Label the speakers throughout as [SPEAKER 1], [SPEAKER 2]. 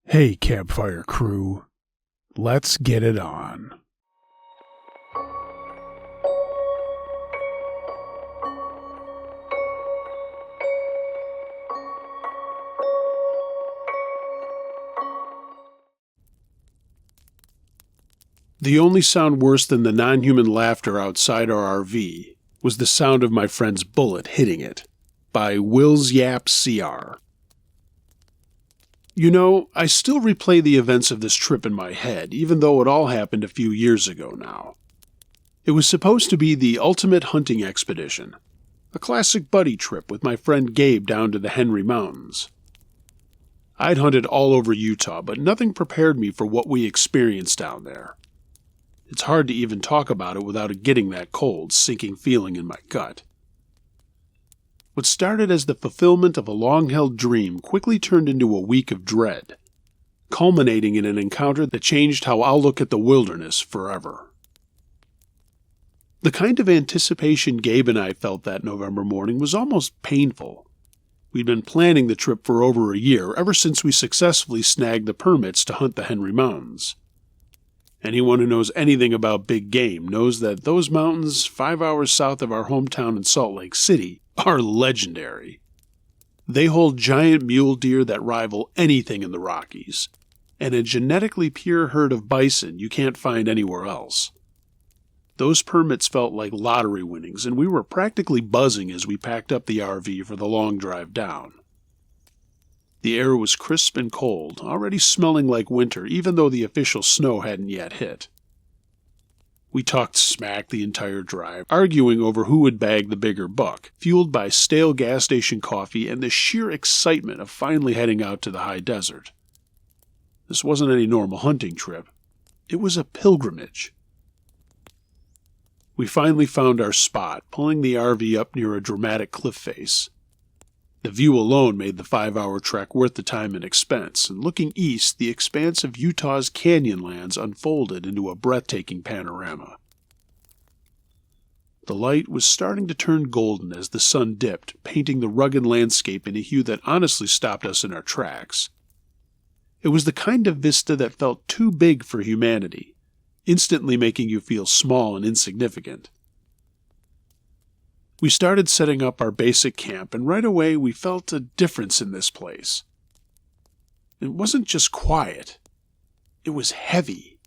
[SPEAKER 1] Hey, campfire crew, let's get it on. The only sound worse than the non-human laughter outside our RV was the sound of my friend's bullet hitting it, by Will's Yap CR. You know, I still replay the events of this trip in my head, even though it all happened a few years ago now. It was supposed to be the ultimate hunting expedition, a classic buddy trip with my friend Gabe down to the Henry Mountains. I'd hunted all over Utah, but nothing prepared me for what we experienced down there. It's hard to even talk about it without it getting that cold, sinking feeling in my gut. What started as the fulfillment of a long-held dream quickly turned into a week of dread, culminating in an encounter that changed how I'll look at the wilderness forever. The kind of anticipation Gabe and I felt that November morning was almost painful. We'd been planning the trip for over a year, ever since we successfully snagged the permits to hunt the Henry Mountains. Anyone who knows anything about big game knows that those mountains 5 hours south of our hometown in Salt Lake City are legendary. They hold giant mule deer that rival anything in the Rockies, and a genetically pure herd of bison you can't find anywhere else. Those permits felt like lottery winnings, and we were practically buzzing as we packed up the RV for the long drive down. The air was crisp and cold, already smelling like winter, even though the official snow hadn't yet hit. We talked smack the entire drive, arguing over who would bag the bigger buck, fueled by stale gas station coffee and the sheer excitement of finally heading out to the high desert. This wasn't any normal hunting trip. It was a pilgrimage. We finally found our spot, pulling the RV up near a dramatic cliff face. The view alone made the 5-hour trek worth the time and expense, and looking east, the expanse of Utah's canyonlands unfolded into a breathtaking panorama. The light was starting to turn golden as the sun dipped, painting the rugged landscape in a hue that honestly stopped us in our tracks. It was the kind of vista that felt too big for humanity, instantly making you feel small and insignificant. We started setting up our basic camp, and right away we felt a difference in this place. It wasn't just quiet. It was heavy.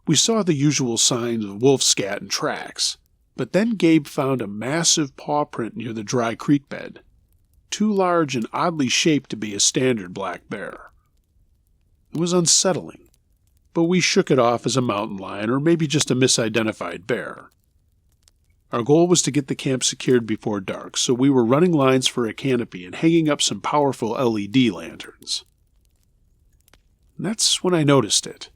[SPEAKER 1] We saw the usual signs of wolf scat and tracks, but then Gabe found a massive paw print near the dry creek bed, too large and oddly shaped to be a standard black bear. It was unsettling, but we shook it off as a mountain lion or maybe just a misidentified bear. Our goal was to get the camp secured before dark, so we were running lines for a canopy and hanging up some powerful LED lanterns. And that's when I noticed it.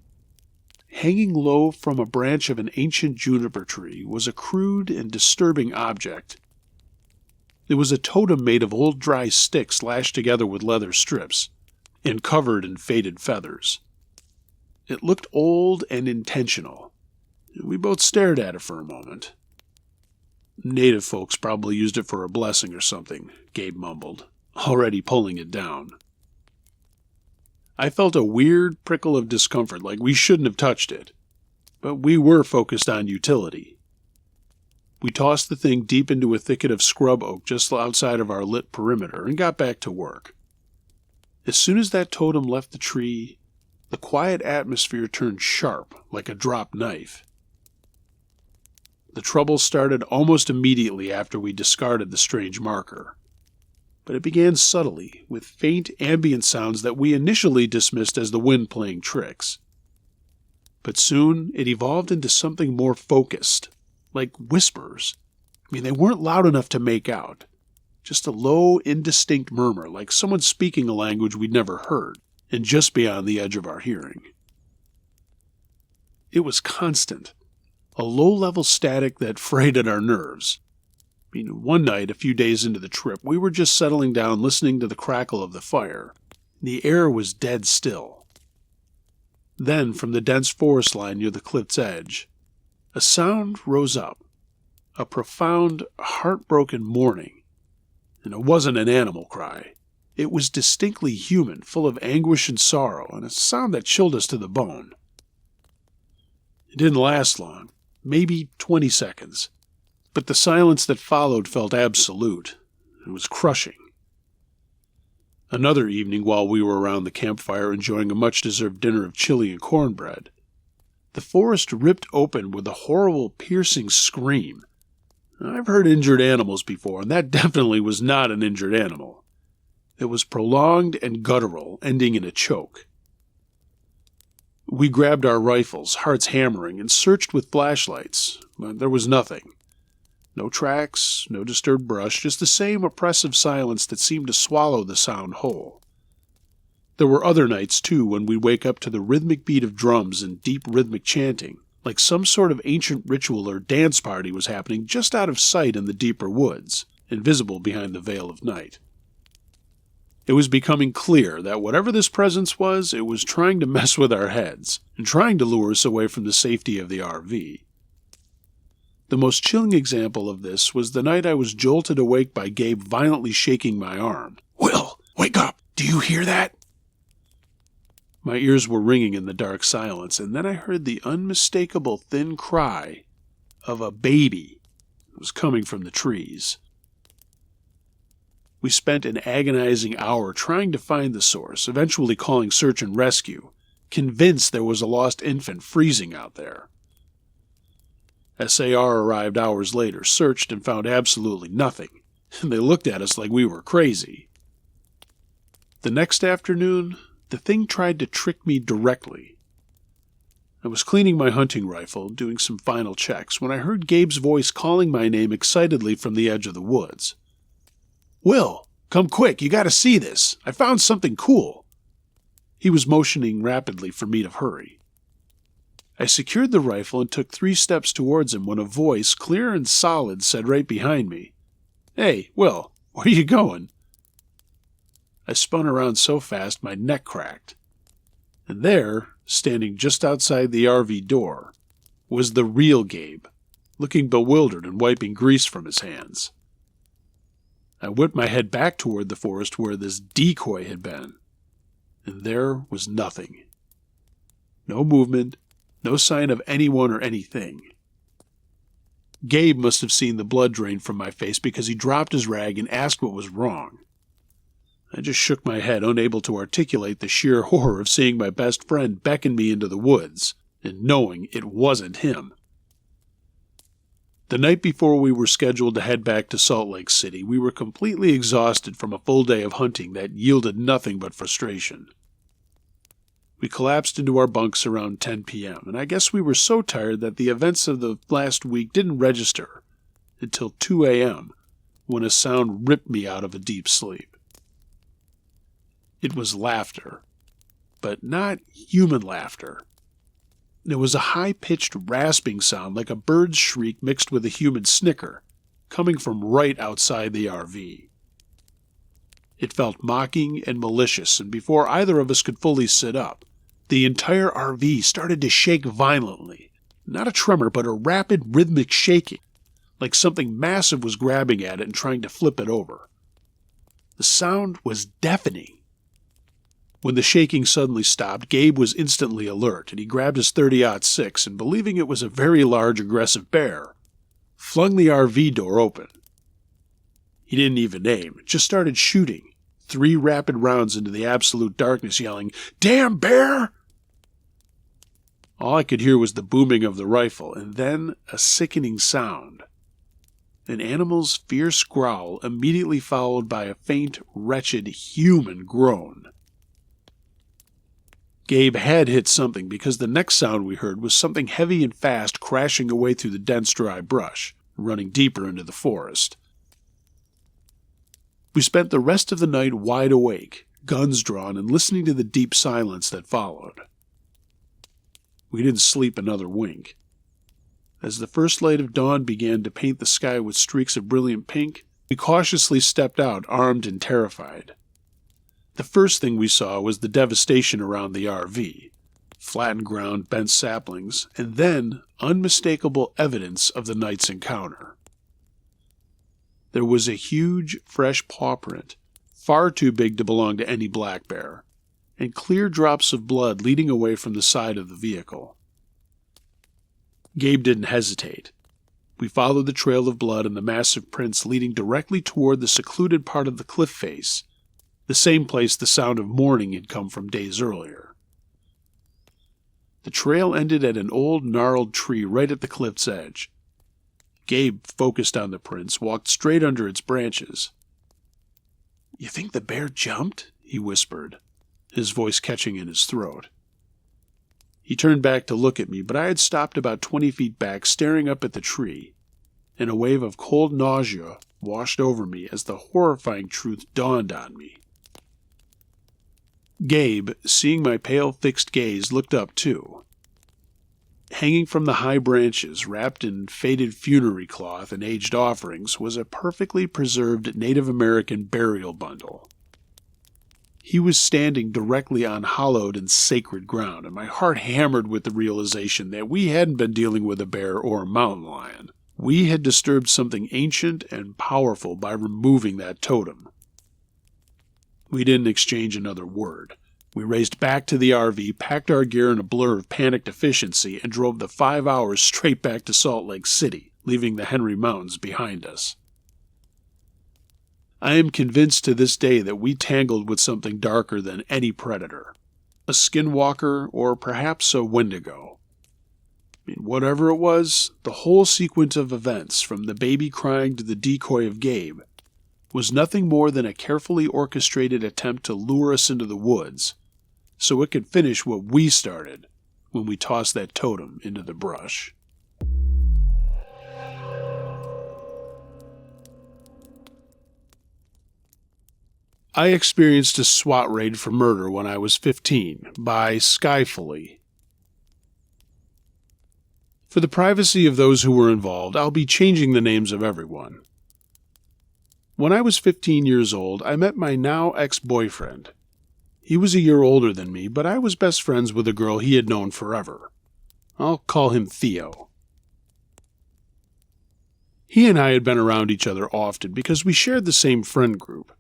[SPEAKER 1] Hanging low from a branch of an ancient juniper tree was a crude and disturbing object. It was a totem made of old dry sticks lashed together with leather strips and covered in faded feathers. It looked old and intentional, and we both stared at it for a moment. Native folks probably used it for a blessing or something, Gabe mumbled, already pulling it down. I felt a weird prickle of discomfort, like we shouldn't have touched it, but we were focused on utility. We tossed the thing deep into a thicket of scrub oak just outside of our lit perimeter and got back to work. As soon as that totem left the tree, the quiet atmosphere turned sharp, like a dropped knife. The trouble started almost immediately after we discarded the strange marker. But it began subtly, with faint ambient sounds that we initially dismissed as the wind playing tricks. But soon it evolved into something more focused, like whispers. They weren't loud enough to make out. Just a low, indistinct murmur, like someone speaking a language we'd never heard, and just beyond the edge of our hearing. It was constant. A low-level static that frayed at our nerves. One night, a few days into the trip, we were just settling down listening to the crackle of the fire. The air was dead still. Then, from the dense forest line near the cliff's edge, a sound rose up. A profound, heartbroken mourning. And it wasn't an animal cry. It was distinctly human, full of anguish and sorrow, and a sound that chilled us to the bone. It didn't last long, maybe 20 seconds, but the silence that followed felt absolute. It was crushing. Another evening, while we were around the campfire enjoying a much-deserved dinner of chili and cornbread, the forest ripped open with a horrible, piercing scream. I've heard injured animals before, and that definitely was not an injured animal. It was prolonged and guttural, ending in a choke. We grabbed our rifles, hearts hammering, and searched with flashlights, but there was nothing. No tracks, no disturbed brush, just the same oppressive silence that seemed to swallow the sound whole. There were other nights, too, when we'd wake up to the rhythmic beat of drums and deep rhythmic chanting, like some sort of ancient ritual or dance party was happening just out of sight in the deeper woods, invisible behind the veil of night. It was becoming clear that whatever this presence was, it was trying to mess with our heads, and trying to lure us away from the safety of the RV. The most chilling example of this was the night I was jolted awake by Gabe violently shaking my arm. "Will, wake up! Do you hear that?" My ears were ringing in the dark silence, and then I heard the unmistakable thin cry of a baby. It was coming from the trees. We spent an agonizing hour trying to find the source, eventually calling search and rescue, convinced there was a lost infant freezing out there. SAR arrived hours later, searched, and found absolutely nothing, and they looked at us like we were crazy. The next afternoon, the thing tried to trick me directly. I was cleaning my hunting rifle, doing some final checks, when I heard Gabe's voice calling my name excitedly from the edge of the woods. "Will, come quick, you gotta see this. I found something cool." He was motioning rapidly for me to hurry. I secured the rifle and took 3 steps towards him when a voice, clear and solid, said right behind me, "Hey, Will, where you going?" I spun around so fast my neck cracked. And there, standing just outside the RV door, was the real Gabe, looking bewildered and wiping grease from his hands. I whipped my head back toward the forest where this decoy had been, and there was nothing. No movement, no sign of anyone or anything. Gabe must have seen the blood drain from my face because he dropped his rag and asked what was wrong. I just shook my head, unable to articulate the sheer horror of seeing my best friend beckon me into the woods, and knowing it wasn't him. The night before we were scheduled to head back to Salt Lake City, we were completely exhausted from a full day of hunting that yielded nothing but frustration. We collapsed into our bunks around 10 p.m., and I guess we were so tired that the events of the last week didn't register until 2 a.m., when a sound ripped me out of a deep sleep. It was laughter, but not human laughter. It was a high-pitched rasping sound like a bird's shriek mixed with a human snicker, coming from right outside the RV. It felt mocking and malicious, and before either of us could fully sit up, the entire RV started to shake violently. Not a tremor, but a rapid rhythmic shaking, like something massive was grabbing at it and trying to flip it over. The sound was deafening. When the shaking suddenly stopped, Gabe was instantly alert, and he grabbed his .30-06 and, believing it was a very large, aggressive bear, flung the RV door open. He didn't even aim, just started shooting, 3 rapid rounds into the absolute darkness, yelling, "Damn bear!" All I could hear was the booming of the rifle, and then a sickening sound. An animal's fierce growl, immediately followed by a faint, wretched, human groan. Gabe had hit something, because the next sound we heard was something heavy and fast crashing away through the dense dry brush, running deeper into the forest. We spent the rest of the night wide awake, guns drawn, and listening to the deep silence that followed. We didn't sleep another wink. As the first light of dawn began to paint the sky with streaks of brilliant pink, we cautiously stepped out, armed and terrified. The first thing we saw was the devastation around the RV, flattened ground, bent saplings, and then unmistakable evidence of the night's encounter. There was a huge, fresh paw print, far too big to belong to any black bear, and clear drops of blood leading away from the side of the vehicle. Gabe didn't hesitate. We followed the trail of blood and the massive prints leading directly toward the secluded part of the cliff face, the same place the sound of mourning had come from days earlier. The trail ended at an old gnarled tree right at the cliff's edge. Gabe focused on the prints, walked straight under its branches. "You think the bear jumped?" he whispered, his voice catching in his throat. He turned back to look at me, but I had stopped about 20 feet back, staring up at the tree, and a wave of cold nausea washed over me as the horrifying truth dawned on me. Gabe, seeing my pale, fixed gaze, looked up too. Hanging from the high branches, wrapped in faded funerary cloth and aged offerings, was a perfectly preserved Native American burial bundle. He was standing directly on hallowed and sacred ground, and my heart hammered with the realization that we hadn't been dealing with a bear or a mountain lion. We had disturbed something ancient and powerful by removing that totem. We didn't exchange another word. We raced back to the RV, packed our gear in a blur of panicked efficiency, and drove the 5 hours straight back to Salt Lake City, leaving the Henry Mountains behind us. I am convinced to this day that we tangled with something darker than any predator. A skinwalker, or perhaps a wendigo. Whatever it was, the whole sequence of events, from the baby crying to the decoy of Gabe, was nothing more than a carefully orchestrated attempt to lure us into the woods, so it could finish what we started when we tossed that totem into the brush. I experienced a SWAT raid for murder when I was 15 by Skyfully. For the privacy of those who were involved, I'll be changing the names of everyone. When I was 15 years old, I met my now ex-boyfriend. He was a year older than me, but I was best friends with a girl he had known forever. I'll call him Theo. He and I had been around each other often because we shared the same friend group.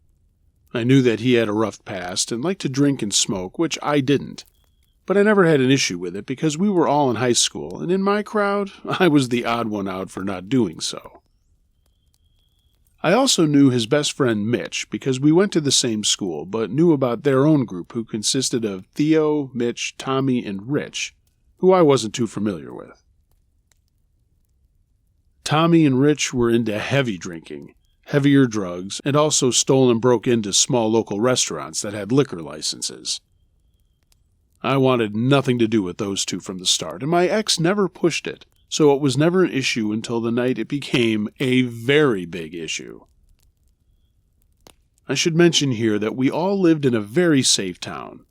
[SPEAKER 1] I knew that he had a rough past and liked to drink and smoke, which I didn't. But I never had an issue with it because we were all in high school, and in my crowd, I was the odd one out for not doing so. I also knew his best friend Mitch because we went to the same school, but knew about their own group who consisted of Theo, Mitch, Tommy, and Rich, who I wasn't too familiar with. Tommy and Rich were into heavy drinking, heavier drugs, and also stole and broke into small local restaurants that had liquor licenses. I wanted nothing to do with those two from the start, and my ex never pushed it, so it was never an issue until the night it became a very big issue. I should mention here that we all lived in a very safe town.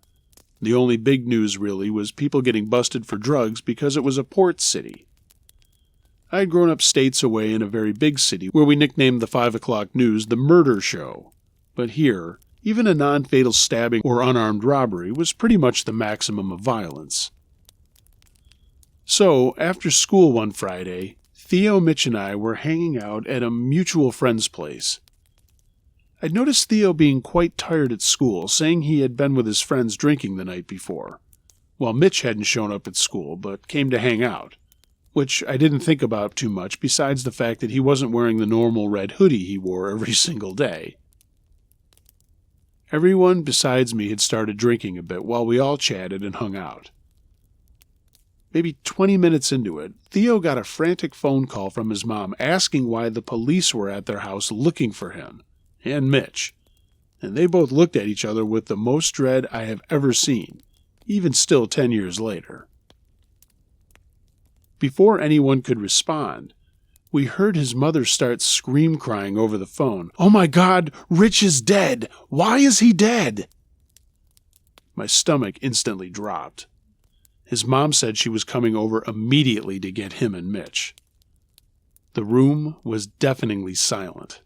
[SPEAKER 1] The only big news really was people getting busted for drugs because it was a port city. I had grown up states away in a very big city where we nicknamed the 5 o'clock news the murder show, but here, even a non-fatal stabbing or unarmed robbery was pretty much the maximum of violence. So, after school one Friday, Theo, Mitch, and I were hanging out at a mutual friend's place. I'd noticed Theo being quite tired at school, saying he had been with his friends drinking the night before, while Mitch hadn't shown up at school but came to hang out, which I didn't think about too much besides the fact that he wasn't wearing the normal red hoodie he wore every single day. Everyone besides me had started drinking a bit while we all chatted and hung out. Maybe 20 minutes into it, Theo got a frantic phone call from his mom asking why the police were at their house looking for him, and Mitch, and they both looked at each other with the most dread I have ever seen, even still 10 years later. Before anyone could respond, we heard his mother start scream-crying over the phone. "Oh my God, Rich is dead! Why is he dead?" My stomach instantly dropped. His mom said she was coming over immediately to get him and Mitch. The room was deafeningly silent.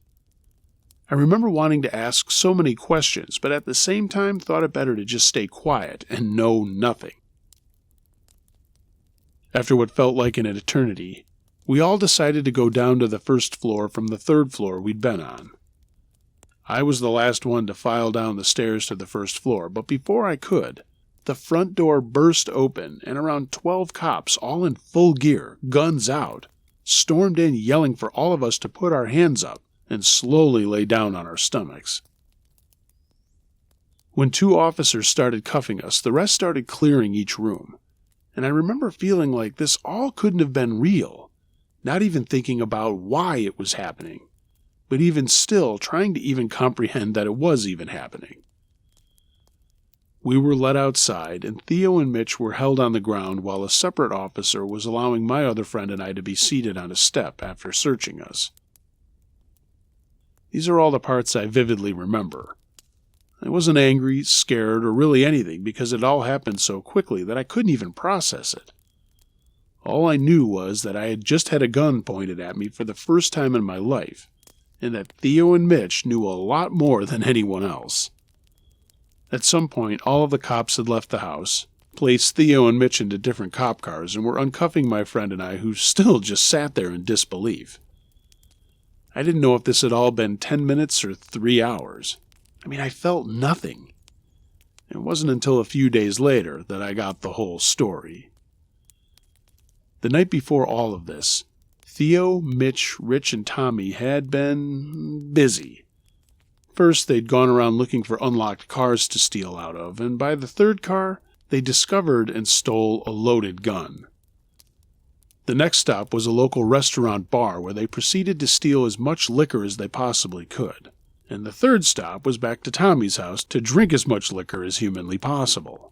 [SPEAKER 1] I remember wanting to ask so many questions, but at the same time thought it better to just stay quiet and know nothing. After what felt like an eternity, we all decided to go down to the first floor from the third floor we'd been on. I was the last one to file down the stairs to the first floor, but before I could, the front door burst open and around 12 cops, all in full gear, guns out, stormed in yelling for all of us to put our hands up and slowly lay down on our stomachs. When 2 officers started cuffing us, the rest started clearing each room, and I remember feeling like this all couldn't have been real, not even thinking about why it was happening, but even still trying to even comprehend that it was even happening. We were let outside, and Theo and Mitch were held on the ground while a separate officer was allowing my other friend and I to be seated on a step after searching us. These are all the parts I vividly remember. I wasn't angry, scared, or really anything because it all happened so quickly that I couldn't even process it. All I knew was that I had just had a gun pointed at me for the first time in my life, and that Theo and Mitch knew a lot more than anyone else. At some point, all of the cops had left the house, placed Theo and Mitch into different cop cars, and were uncuffing my friend and I, who still just sat there in disbelief. I didn't know if this had all been 10 minutes or 3 hours. I felt nothing. It wasn't until a few days later that I got the whole story. The night before all of this, Theo, Mitch, Rich, and Tommy had been busy. First, they'd gone around looking for unlocked cars to steal out of, and by the 3rd car, they discovered and stole a loaded gun. The next stop was a local restaurant bar where they proceeded to steal as much liquor as they possibly could. And the 3rd stop was back to Tommy's house to drink as much liquor as humanly possible.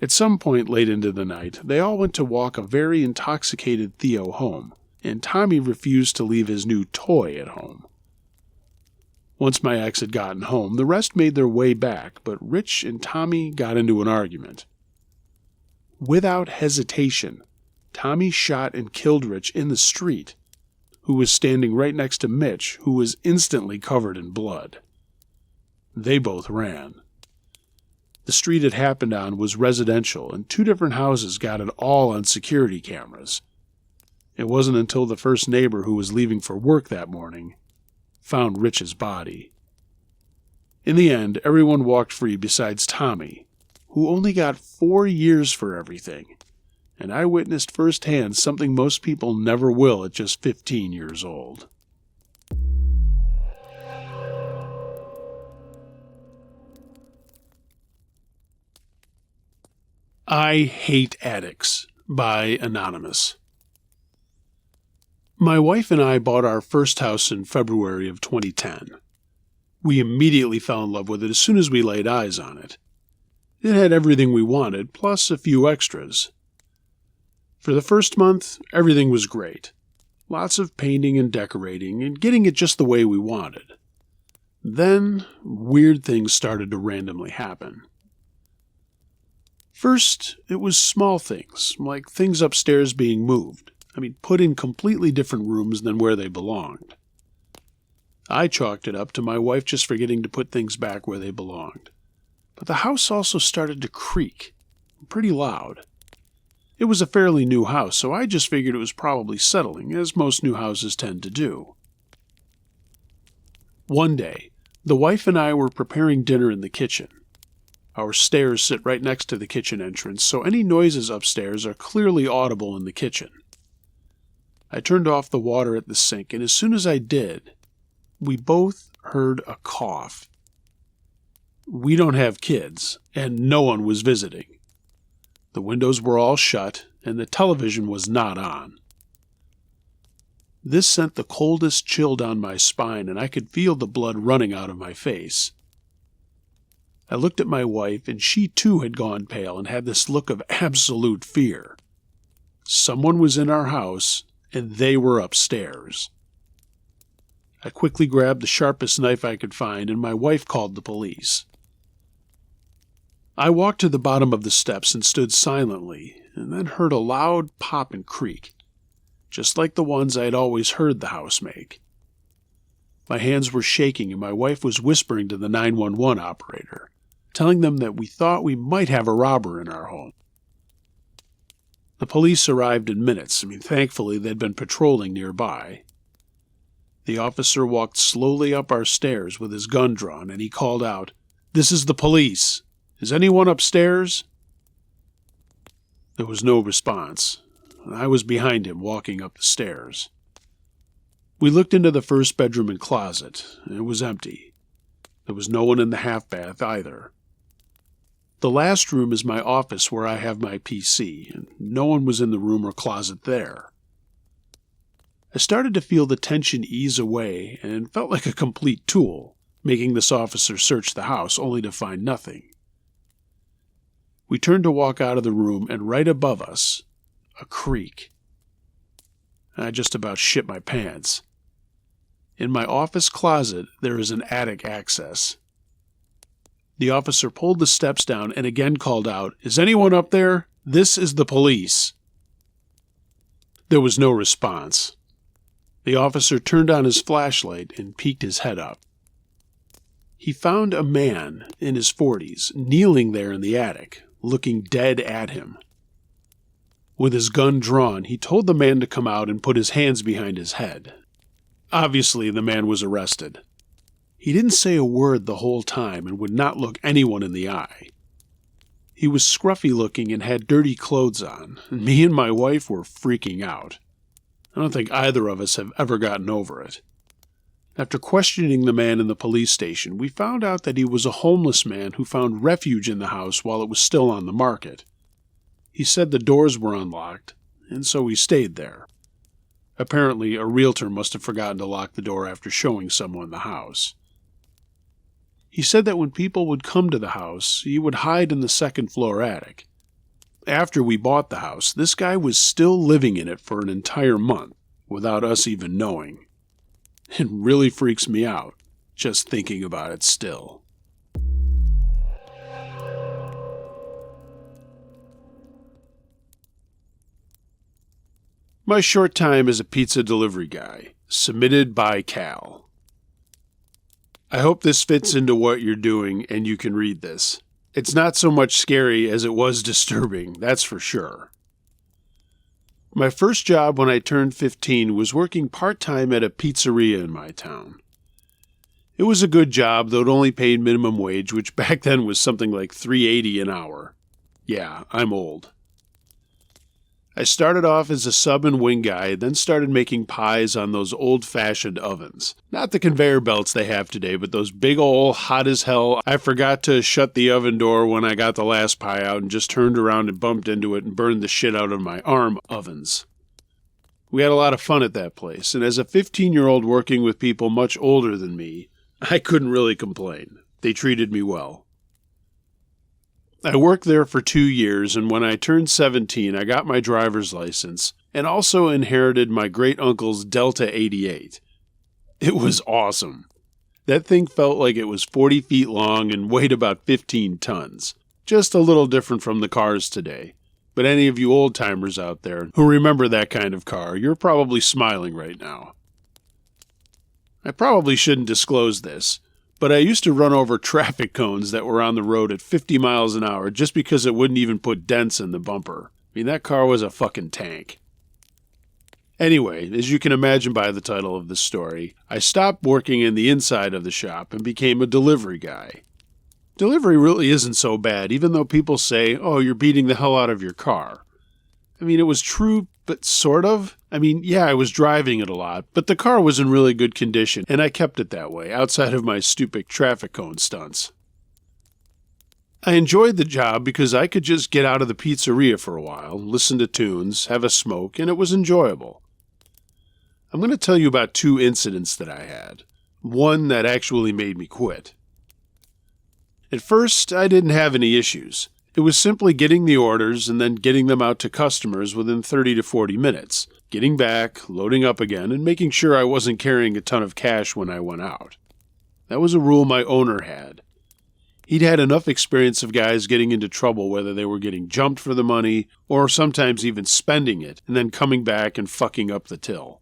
[SPEAKER 1] At some point late into the night, they all went to walk a very intoxicated Theo home, and Tommy refused to leave his new toy at home. Once my ex had gotten home, the rest made their way back, but Rich and Tommy got into an argument. Without hesitation, Tommy shot and killed Rich in the street, who was standing right next to Mitch, who was instantly covered in blood. They both ran. The street it happened on was residential, and 2 different houses got it all on security cameras. It wasn't until the first neighbor, who was leaving for work that morning, found Rich's body. In the end, everyone walked free besides Tommy, who only got 4 years for everything, and I witnessed firsthand something most people never will at just 15 years old. I Hate Addicts by Anonymous. My wife and I bought our first house in February of 2010. We immediately fell in love with it as soon as we laid eyes on it. It had everything we wanted, plus a few extras. For the first month, everything was great. Lots of painting and decorating, and getting it just the way we wanted. Then, weird things started to randomly happen. First, it was small things, like things upstairs being moved. Put in completely different rooms than where they belonged. I chalked it up to my wife just forgetting to put things back where they belonged. But the house also started to creak, pretty loud. It was a fairly new house, so I just figured it was probably settling, as most new houses tend to do. One day, the wife and I were preparing dinner in the kitchen. Our stairs sit right next to the kitchen entrance, so any noises upstairs are clearly audible in the kitchen. I turned off the water at the sink, and as soon as I did, we both heard a cough. We don't have kids, and no one was visiting. The windows were all shut, and the television was not on. This sent the coldest chill down my spine, and I could feel the blood running out of my face. I looked at my wife, and she too had gone pale and had this look of absolute fear. Someone was in our house, and they were upstairs. I quickly grabbed the sharpest knife I could find, and my wife called the police. I walked to the bottom of the steps and stood silently, and then heard a loud pop and creak, just like the ones I had always heard the house make. My hands were shaking, and my wife was whispering to the 911 operator, telling them that we thought we might have a robber in our home. The police arrived in minutes. Thankfully, they'd been patrolling nearby. The officer walked slowly up our stairs with his gun drawn, and he called out, "This is the police. Is anyone upstairs?" There was no response. I was behind him, walking up the stairs. We looked into the first bedroom and closet. It was empty. There was no one in the half-bath either. The last room is my office where I have my PC, and no one was in the room or closet there. I started to feel the tension ease away and felt like a complete tool, making this officer search the house only to find nothing. We turned to walk out of the room, and right above us, a creak. I just about shit my pants. In my office closet, there is an attic access. The officer pulled the steps down and again called out, "Is anyone up there? This is the police." There was no response. The officer turned on his flashlight and peeked his head up. He found a man in his 40s kneeling there in the attic, looking dead at him. With his gun drawn, he told the man to come out and put his hands behind his head. Obviously, the man was arrested. He didn't say a word the whole time and would not look anyone in the eye. He was scruffy-looking and had dirty clothes on, and me and my wife were freaking out. I don't think either of us have ever gotten over it. After questioning the man in the police station, we found out that he was a homeless man who found refuge in the house while it was still on the market. He said the doors were unlocked, and so he stayed there. Apparently, a realtor must have forgotten to lock the door after showing someone the house. He said that when people would come to the house, he would hide in the second-floor attic. After we bought the house, this guy was still living in it for an entire month, without us even knowing. It really freaks me out, just thinking about it still. My short time as a pizza delivery guy, submitted by Cal. I hope this fits into what you're doing and you can read this. It's not so much scary as it was disturbing, that's for sure. My first job when I turned 15 was working part-time at a pizzeria in my town. It was a good job, though it only paid minimum wage, which back then was something like $3.80 an hour. Yeah, I'm old. I started off as a sub and wing guy, then started making pies on those old-fashioned ovens. Not the conveyor belts they have today, but those big ol' hot as hell. I forgot to shut the oven door when I got the last pie out and just turned around and bumped into it and burned the shit out of my arm ovens. We had a lot of fun at that place, and as a 15-year-old working with people much older than me, I couldn't really complain. They treated me well. I worked there for 2 years, and when I turned 17, I got my driver's license and also inherited my great-uncle's Delta 88. It was awesome. That thing felt like it was 40 feet long and weighed about 15 tons. Just a little different from the cars today. But any of you old-timers out there who remember that kind of car, you're probably smiling right now. I probably shouldn't disclose this, but I used to run over traffic cones that were on the road at 50 miles an hour just because it wouldn't even put dents in the bumper. I mean, that car was a fucking tank. Anyway, as you can imagine by the title of this story, I stopped working in the inside of the shop and became a delivery guy. Delivery really isn't so bad, even though people say, "Oh, you're beating the hell out of your car." I mean, it was true, but sort of. I mean, yeah, I was driving it a lot, but the car was in really good condition, and I kept it that way, outside of my stupid traffic cone stunts. I enjoyed the job because I could just get out of the pizzeria for a while, listen to tunes, have a smoke, and it was enjoyable. I'm going to tell you about 2 incidents that I had. One that actually made me quit. At first, I didn't have any issues. It was simply getting the orders and then getting them out to customers within 30 to 40 minutes, getting back, loading up again, and making sure I wasn't carrying a ton of cash when I went out. That was a rule my owner had. He'd had enough experience of guys getting into trouble, whether they were getting jumped for the money or sometimes even spending it and then coming back and fucking up the till.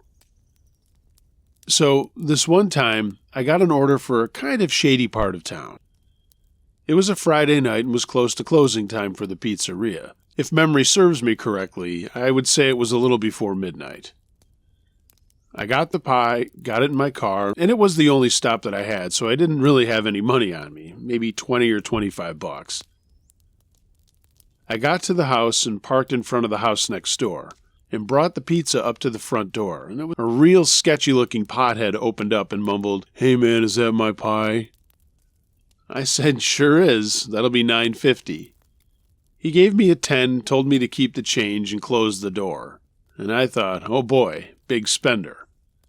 [SPEAKER 1] So this one time, I got an order for a kind of shady part of town. It was a Friday night and was close to closing time for the pizzeria. If memory serves me correctly, I would say it was a little before midnight. I got the pie, got it in my car, and it was the only stop that I had, so I didn't really have any money on me, maybe 20 or 25 bucks. I got to the house and parked in front of the house next door, and brought the pizza up to the front door, and it was a real sketchy-looking pothead opened up and mumbled, "Hey man, is that my pie?" I said, "Sure is, that'll be $9.50. He gave me a 10, told me to keep the change, and closed the door. And I thought, oh boy, big spender.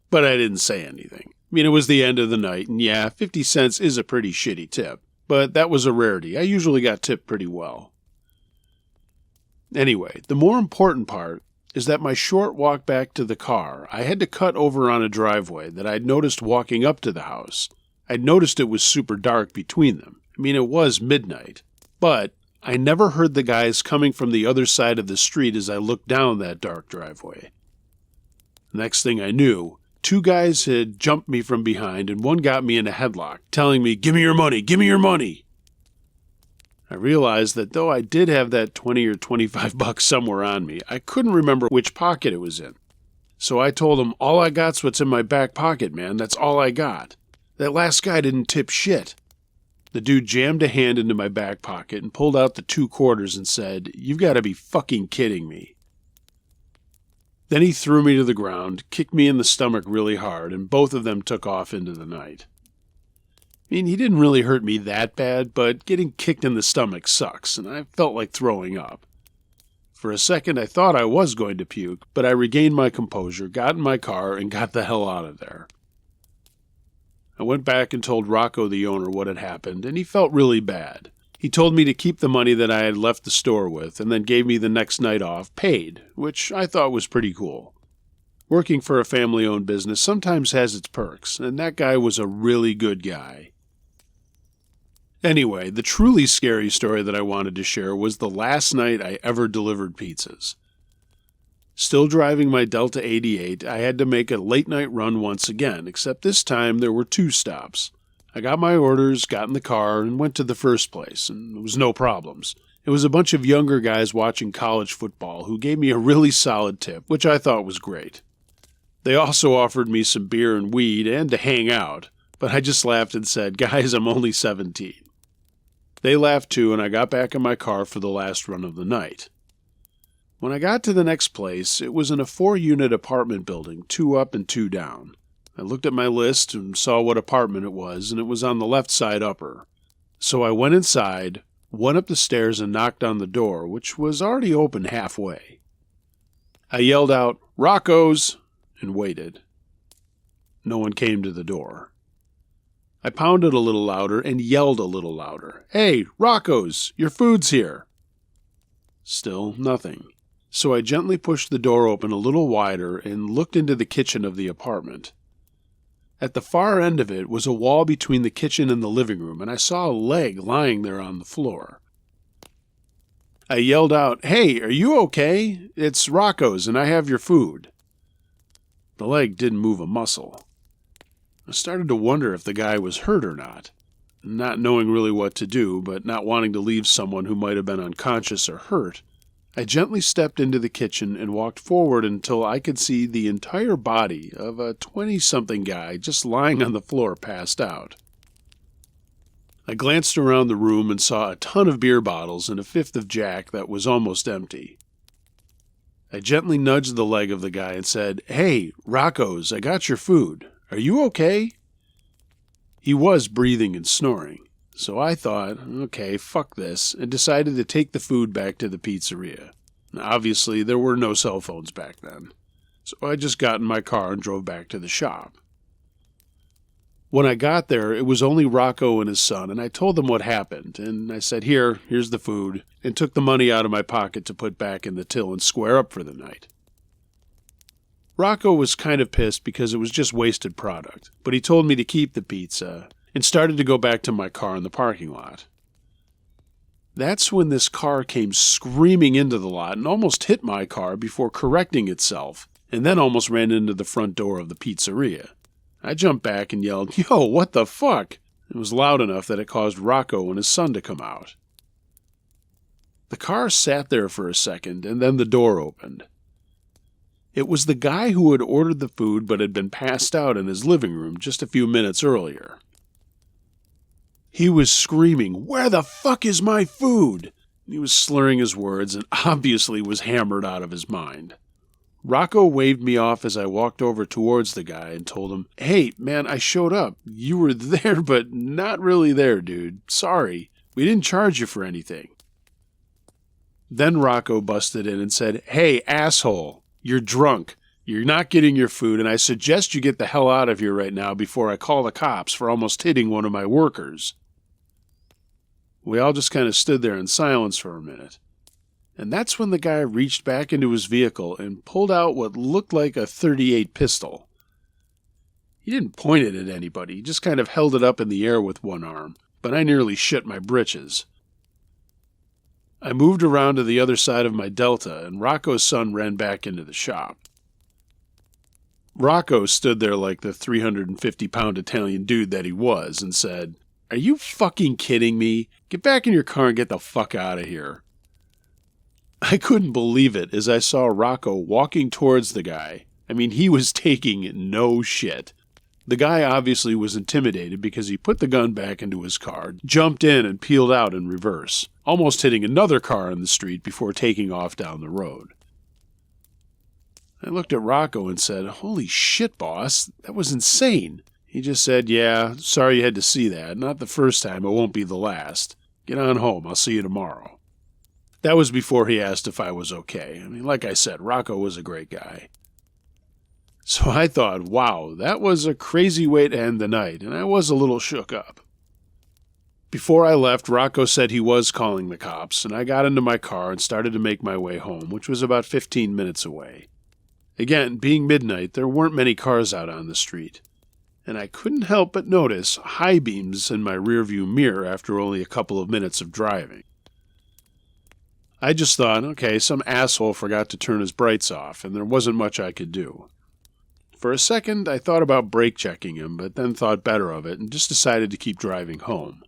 [SPEAKER 1] But I didn't say anything. I mean, it was the end of the night, and yeah, 50 cents is a pretty shitty tip. But that was a rarity. I usually got tipped pretty well. Anyway, the more important part is that my short walk back to the car, I had to cut over on a driveway that I'd noticed walking up to the house. I'd noticed it was super dark between them. I mean, it was midnight. But I never heard the guys coming from the other side of the street as I looked down that dark driveway. Next thing I knew, 2 guys had jumped me from behind and one got me in a headlock, telling me, "Give me your money, give me your money." I realized that though I did have that 20 or 25 bucks somewhere on me, I couldn't remember which pocket it was in. So I told him, "All I got's what's in my back pocket, man. That's all I got. That last guy didn't tip shit." The dude jammed a hand into my back pocket and pulled out the 2 quarters and said, "You've got to be fucking kidding me." Then he threw me to the ground, kicked me in the stomach really hard, and both of them took off into the night. I mean, he didn't really hurt me that bad, but getting kicked in the stomach sucks, and I felt like throwing up. For a second, I thought I was going to puke, but I regained my composure, got in my car, and got the hell out of there. I went back and told Rocco, the owner, what had happened, and he felt really bad. He told me to keep the money that I had left the store with, and then gave me the next night off, paid, which I thought was pretty cool. Working for a family-owned business sometimes has its perks, and that guy was a really good guy. Anyway, the truly scary story that I wanted to share was the last night I ever delivered pizzas. Still driving my Delta 88, I had to make a late-night run once again, except this time there were 2 stops. I got my orders, got in the car, and went to the first place, and there was no problems. It was a bunch of younger guys watching college football who gave me a really solid tip, which I thought was great. They also offered me some beer and weed and to hang out, but I just laughed and said, "Guys, I'm only 17. They laughed too, and I got back in my car for the last run of the night. When I got to the next place, it was in a 4-unit apartment building, 2 up and 2 down. I looked at my list and saw what apartment it was, and it was on the left side upper. So I went inside, went up the stairs and knocked on the door, which was already open halfway. I yelled out, "Rocco's!" and waited. No one came to the door. I pounded a little louder and yelled a little louder. "Hey, Rocco's! Your food's here!" Still nothing. So I gently pushed the door open a little wider and looked into the kitchen of the apartment. At the far end of it was a wall between the kitchen and the living room, and I saw a leg lying there on the floor. I yelled out, "Hey, are you okay? It's Rocco's and I have your food." The leg didn't move a muscle. I started to wonder if the guy was hurt or not. Not knowing really what to do, but not wanting to leave someone who might have been unconscious or hurt, I gently stepped into the kitchen and walked forward until I could see the entire body of a 20-something guy just lying on the floor passed out. I glanced around the room and saw a ton of beer bottles and a fifth of Jack that was almost empty. I gently nudged the leg of the guy and said, "Hey, Rocco's, I got your food. Are you okay?" He was breathing and snoring, so I thought, okay, fuck this, and decided to take the food back to the pizzeria. Now, obviously, there were no cell phones back then, so I just got in my car and drove back to the shop. When I got there, it was only Rocco and his son, and I told them what happened, and I said, here's the food, and took the money out of my pocket to put back in the till and square up for the night. Rocco was kind of pissed because it was just wasted product, but he told me to keep the pizza and started to go back to my car in the parking lot. That's when this car came screaming into the lot and almost hit my car before correcting itself, and then almost ran into the front door of the pizzeria. I jumped back and yelled, "Yo, what the fuck?" It was loud enough that it caused Rocco and his son to come out. The car sat there for a second, and then the door opened. It was the guy who had ordered the food but had been passed out in his living room just a few minutes earlier. He was screaming, "Where the fuck is my food?" He was slurring his words and obviously was hammered out of his mind. Rocco waved me off as I walked over towards the guy and told him, "Hey, man, I showed up. You were there, but not really there, dude. Sorry. We didn't charge you for anything." Then Rocco busted in and said, "Hey, asshole, you're drunk. You're not getting your food, and I suggest you get the hell out of here right now before I call the cops for almost hitting one of my workers." We all just kind of stood there in silence for a minute. And that's when the guy reached back into his vehicle and pulled out what looked like a .38 pistol. He didn't point it at anybody, he just kind of held it up in the air with one arm, but I nearly shit my britches. I moved around to the other side of my Delta, and Rocco's son ran back into the shop. Rocco stood there like the 350-pound Italian dude that he was and said, "Are you fucking kidding me? Get back in your car and get the fuck out of here." I couldn't believe it as I saw Rocco walking towards the guy. I mean, he was taking no shit. The guy obviously was intimidated because he put the gun back into his car, jumped in and peeled out in reverse, almost hitting another car in the street before taking off down the road. I looked at Rocco and said, "Holy shit, boss, that was insane." He just said, "Yeah, sorry you had to see that. Not the first time, it won't be the last. Get on home, I'll see you tomorrow." That was before he asked if I was okay. I mean, like I said, Rocco was a great guy. So I thought, wow, that was a crazy way to end the night, and I was a little shook up. Before I left, Rocco said he was calling the cops, and I got into my car and started to make my way home, which was about 15 minutes away. Again, being midnight, there weren't many cars out on the street, and I couldn't help but notice high beams in my rearview mirror after only a couple of minutes of driving. I just thought, okay, some asshole forgot to turn his brights off, and there wasn't much I could do. For a second, I thought about brake checking him, but then thought better of it and just decided to keep driving home.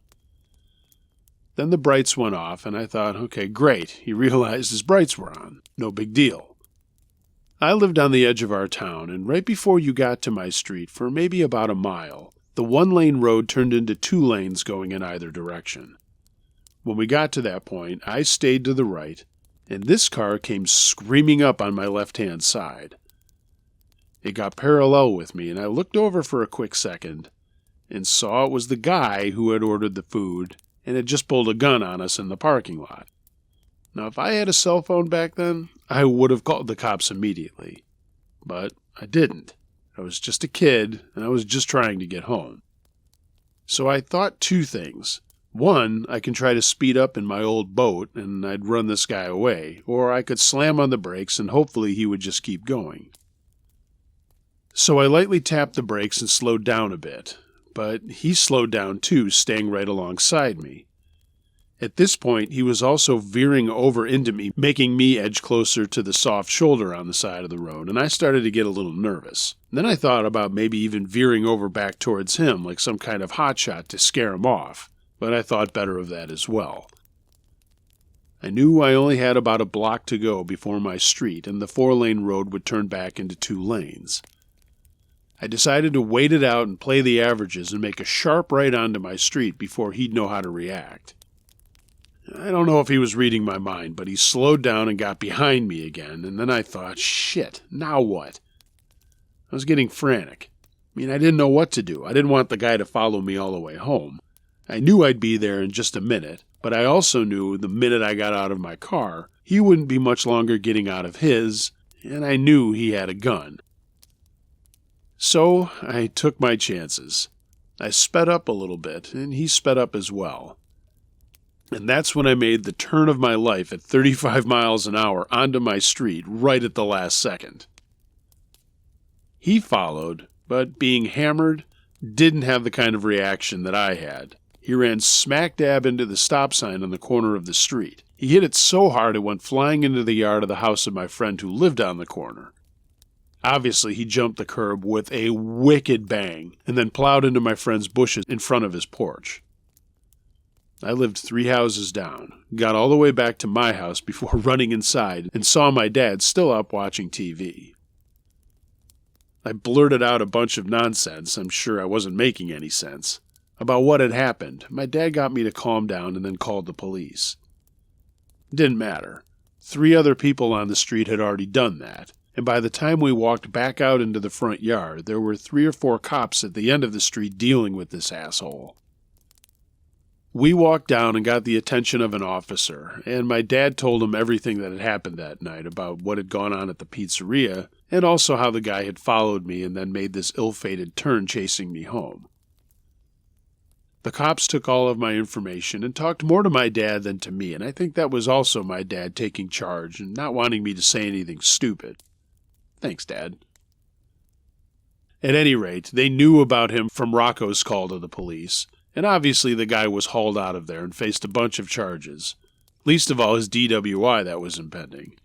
[SPEAKER 1] Then the brights went off, and I thought, okay, great, he realized his brights were on. No big deal. I lived on the edge of our town, and right before you got to my street, for maybe about a mile, the one-lane road turned into 2 lanes going in either direction. When we got to that point, I stayed to the right, and this car came screaming up on my left-hand side. It got parallel with me, and I looked over for a quick second and saw it was the guy who had ordered the food and had just pulled a gun on us in the parking lot. Now, if I had a cell phone back then, I would have called the cops immediately. But I didn't. I was just a kid, and I was just trying to get home. So I thought 2 things. One, I can try to speed up in my old boat, and I'd run this guy away, or I could slam on the brakes, and hopefully he would just keep going. So I lightly tapped the brakes and slowed down a bit, but he slowed down too, staying right alongside me. At this point, he was also veering over into me, making me edge closer to the soft shoulder on the side of the road, and I started to get a little nervous. Then I thought about maybe even veering over back towards him like some kind of hotshot to scare him off, but I thought better of that as well. I knew I only had about a block to go before my street, and the 4-lane road would turn back into 2 lanes. I decided to wait it out and play the averages and make a sharp right onto my street before he'd know how to react. I don't know if he was reading my mind, but he slowed down and got behind me again, and then I thought, shit, now what? I was getting frantic. I mean, I didn't know what to do. I didn't want the guy to follow me all the way home. I knew I'd be there in just a minute, but I also knew the minute I got out of my car, he wouldn't be much longer getting out of his, and I knew he had a gun. So I took my chances. I sped up a little bit, and he sped up as well. And that's when I made the turn of my life at 35 miles an hour onto my street right at the last second. He followed, but being hammered, didn't have the kind of reaction that I had. He ran smack dab into the stop sign on the corner of the street. He hit it so hard it went flying into the yard of the house of my friend who lived on the corner. Obviously, he jumped the curb with a wicked bang and then plowed into my friend's bushes in front of his porch. I lived 3 houses down, got all the way back to my house before running inside and saw my dad still up watching TV. I blurted out a bunch of nonsense, I'm sure I wasn't making any sense, about what had happened. My dad got me to calm down and then called the police. It didn't matter. 3 other people on the street had already done that, and by the time we walked back out into the front yard, there were 3 or 4 cops at the end of the street dealing with this asshole. We walked down and got the attention of an officer, and my dad told him everything that had happened that night about what had gone on at the pizzeria, and also how the guy had followed me and then made this ill-fated turn chasing me home. The cops took all of my information and talked more to my dad than to me, and I think that was also my dad taking charge and not wanting me to say anything stupid. Thanks, Dad. At any rate, they knew about him from Rocco's call to the police, and obviously the guy was hauled out of there and faced a bunch of charges, least of all his DWI that was impending.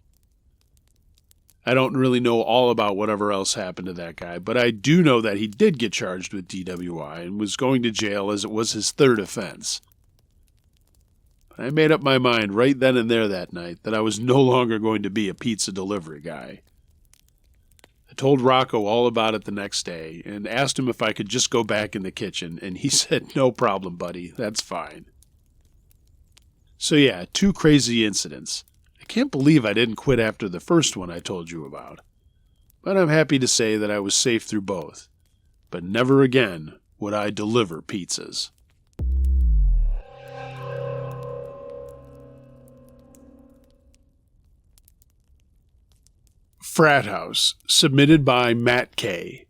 [SPEAKER 1] I don't really know all about whatever else happened to that guy, but I do know that he did get charged with DWI and was going to jail as it was his 3rd offense. But I made up my mind right then and there that night that I was no longer going to be a pizza delivery guy. I told Rocco all about it the next day and asked him if I could just go back in the kitchen, and he said, "No problem, buddy, that's fine." So yeah, 2 crazy incidents. I can't believe I didn't quit after the first one I told you about. But I'm happy to say that I was safe through both. But never again would I deliver pizzas. Frat House, submitted by Matt K.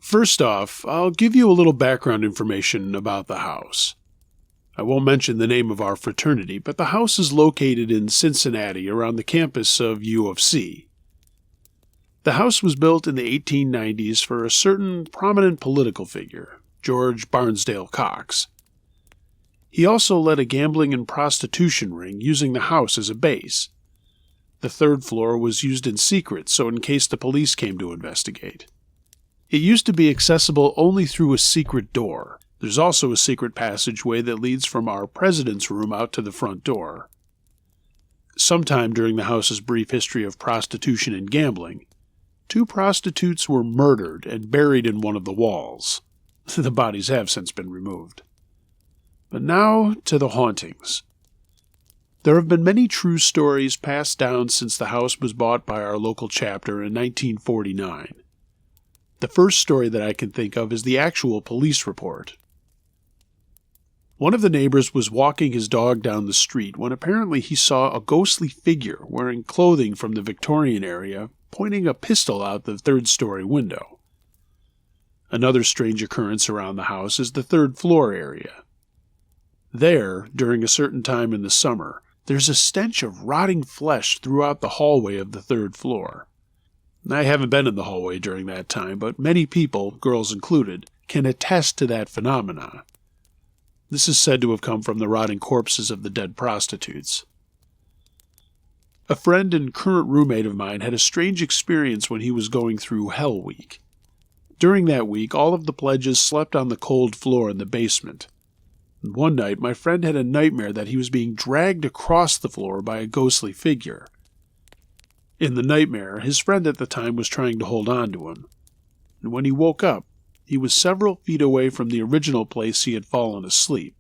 [SPEAKER 1] First off, I'll give you a little background information about the house. I won't mention the name of our fraternity, but the house is located in Cincinnati around the campus of U of C. The house was built in the 1890s for a certain prominent political figure, George Barnsdale Cox. He also led a gambling and prostitution ring using the house as a base. The 3rd floor was used in secret, so in case the police came to investigate. It used to be accessible only through a secret door. There's also a secret passageway that leads from our president's room out to the front door. Sometime during the house's brief history of prostitution and gambling, 2 prostitutes were murdered and buried in one of the walls. The bodies have since been removed. But now to the hauntings. There have been many true stories passed down since the house was bought by our local chapter in 1949. The first story that I can think of is the actual police report. One of the neighbors was walking his dog down the street when apparently he saw a ghostly figure wearing clothing from the Victorian area pointing a pistol out the 3rd-story window. Another strange occurrence around the house is the 3rd floor area. There, during a certain time in the summer, there's a stench of rotting flesh throughout the hallway of the 3rd floor. I haven't been in the hallway during that time, but many people, girls included, can attest to that phenomenon. This is said to have come from the rotting corpses of the dead prostitutes. A friend and current roommate of mine had a strange experience when he was going through Hell Week. During that week, all of the pledges slept on the cold floor in the basement. And one night, my friend had a nightmare that he was being dragged across the floor by a ghostly figure. In the nightmare, his friend at the time was trying to hold on to him. And when he woke up, he was several feet away from the original place he had fallen asleep.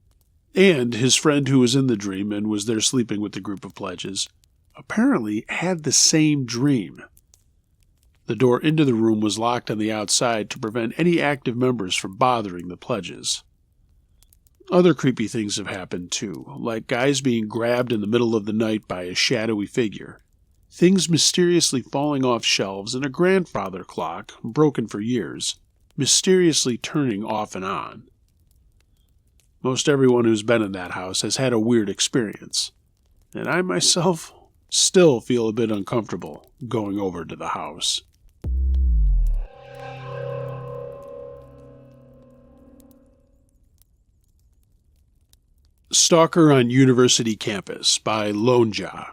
[SPEAKER 1] And his friend who was in the dream and was there sleeping with the group of pledges apparently had the same dream. The door into the room was locked on the outside to prevent any active members from bothering the pledges. Other creepy things have happened too, like guys being grabbed in the middle of the night by a shadowy figure, things mysteriously falling off shelves, and a grandfather clock, broken for years, mysteriously turning off and on. Most everyone who's been in that house has had a weird experience, and I myself still feel a bit uncomfortable going over to the house. Stalker on University Campus by Lonja.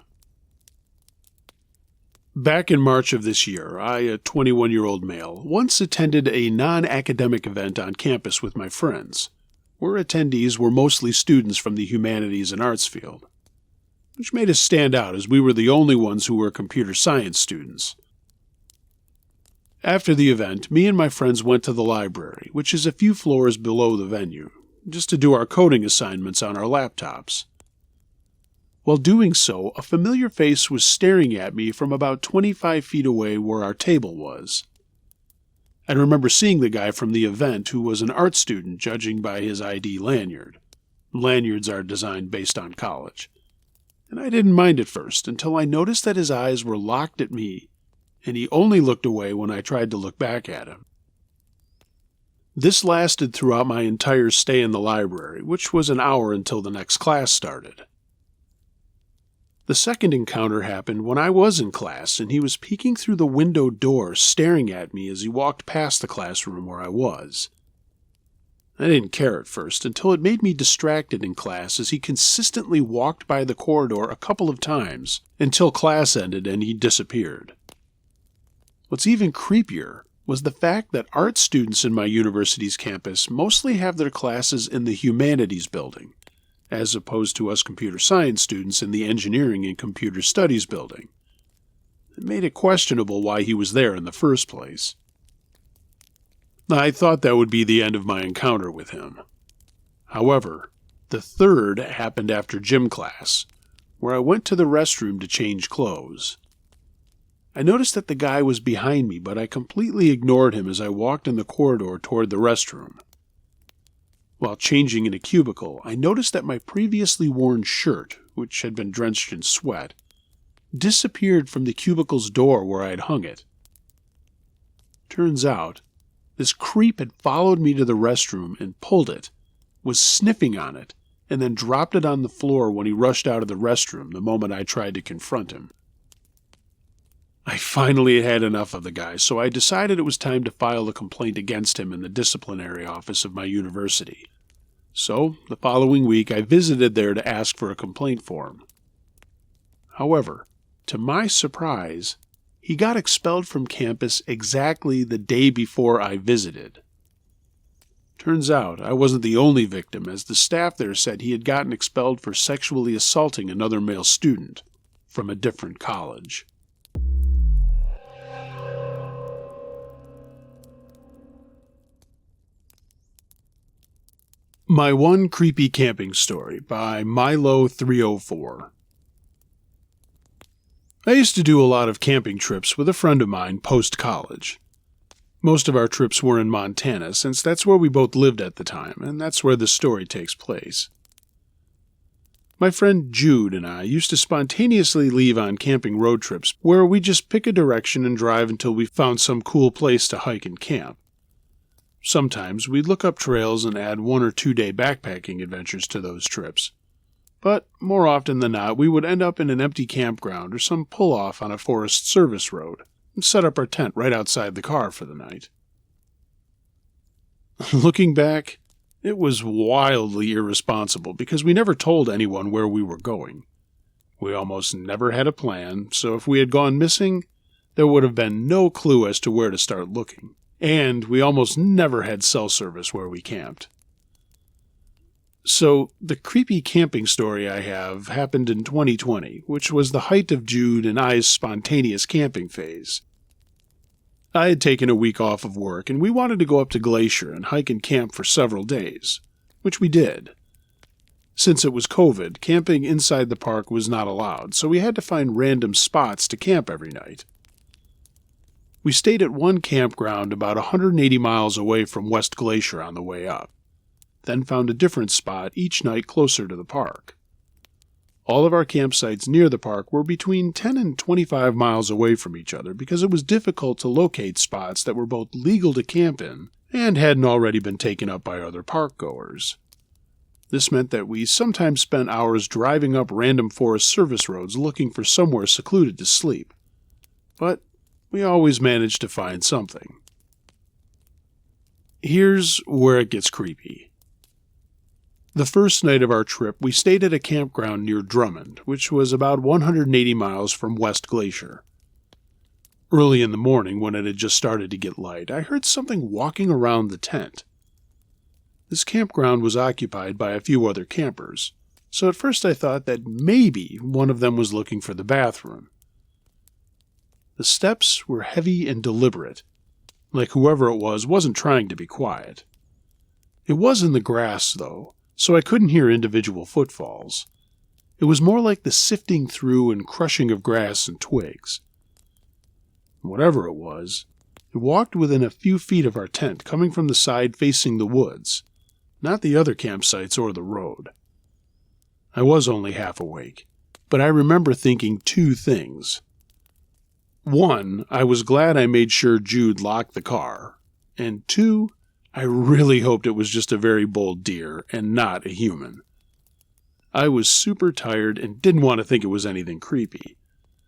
[SPEAKER 1] Back in March of this year, I, a 21-year-old male, once attended a non-academic event on campus with my friends, where attendees were mostly students from the humanities and arts field, which made us stand out as we were the only ones who were computer science students. After the event, me and my friends went to the library, which is a few floors below the venue, just to do our coding assignments on our laptops. While doing so, a familiar face was staring at me from about 25 feet away where our table was. I remember seeing the guy from the event who was an art student, judging by his ID lanyard. Lanyards are designed based on college. And I didn't mind at first until I noticed that his eyes were locked at me, and he only looked away when I tried to look back at him. This lasted throughout my entire stay in the library, which was an hour until the next class started. The second encounter happened when I was in class, and he was peeking through the window door, staring at me as he walked past the classroom where I was. I didn't care at first, until it made me distracted in class as he consistently walked by the corridor a couple of times, until class ended and he disappeared. What's even creepier was the fact that art students in my university's campus mostly have their classes in the humanities building, as opposed to us computer science students in the engineering and computer studies building. It made it questionable why he was there in the first place. I thought that would be the end of my encounter with him. However, the third happened after gym class, where I went to the restroom to change clothes. I noticed that the guy was behind me, but I completely ignored him as I walked in the corridor toward the restroom. While changing in a cubicle, I noticed that my previously worn shirt, which had been drenched in sweat, disappeared from the cubicle's door where I had hung it. Turns out, this creep had followed me to the restroom and pulled it, was sniffing on it, and then dropped it on the floor when he rushed out of the restroom the moment I tried to confront him. I finally had enough of the guy, so I decided it was time to file a complaint against him in the disciplinary office of my university. So, the following week, I visited there to ask for a complaint form. However, to my surprise, he got expelled from campus exactly the day before I visited. Turns out I wasn't the only victim, as the staff there said he had gotten expelled for sexually assaulting another male student from a different college. My One Creepy Camping Story by Milo304. I used to do a lot of camping trips with a friend of mine post-college. Most of our trips were in Montana, since that's where we both lived at the time, and that's where the story takes place. My friend Jude and I used to spontaneously leave on camping road trips where we just pick a direction and drive until we found some cool place to hike and camp. Sometimes we'd look up trails and add 1 or 2 day backpacking adventures to those trips. But more often than not, we would end up in an empty campground or some pull-off on a Forest Service road and set up our tent right outside the car for the night. Looking back, it was wildly irresponsible because we never told anyone where we were going. We almost never had a plan, so if we had gone missing, there would have been no clue as to where to start looking. And we almost never had cell service where we camped. So, the creepy camping story I have happened in 2020, which was the height of Jude and I's spontaneous camping phase. I had taken a week off of work, and we wanted to go up to Glacier and hike and camp for several days, which we did. Since it was COVID, camping inside the park was not allowed, so we had to find random spots to camp every night. We stayed at one campground about 180 miles away from West Glacier on the way up, then found a different spot each night closer to the park. All of our campsites near the park were between 10 and 25 miles away from each other because it was difficult to locate spots that were both legal to camp in and hadn't already been taken up by other park goers. This meant that we sometimes spent hours driving up random Forest Service roads looking for somewhere secluded to sleep. But we always managed to find something. Here's where it gets creepy. The first night of our trip, we stayed at a campground near Drummond, which was about 180 miles from West Glacier. Early in the morning, when it had just started to get light, I heard something walking around the tent. This campground was occupied by a few other campers, so at first I thought that maybe one of them was looking for the bathroom. The steps were heavy and deliberate, like whoever it was wasn't trying to be quiet. It was in the grass, though, so I couldn't hear individual footfalls. It was more like the sifting through and crushing of grass and twigs. Whatever it was, it walked within a few feet of our tent, coming from the side facing the woods, not the other campsites or the road. I was only half awake, but I remember thinking two things. One, I was glad I made sure Jude locked the car, and two, I really hoped it was just a very bold deer and not a human. I was super tired and didn't want to think it was anything creepy,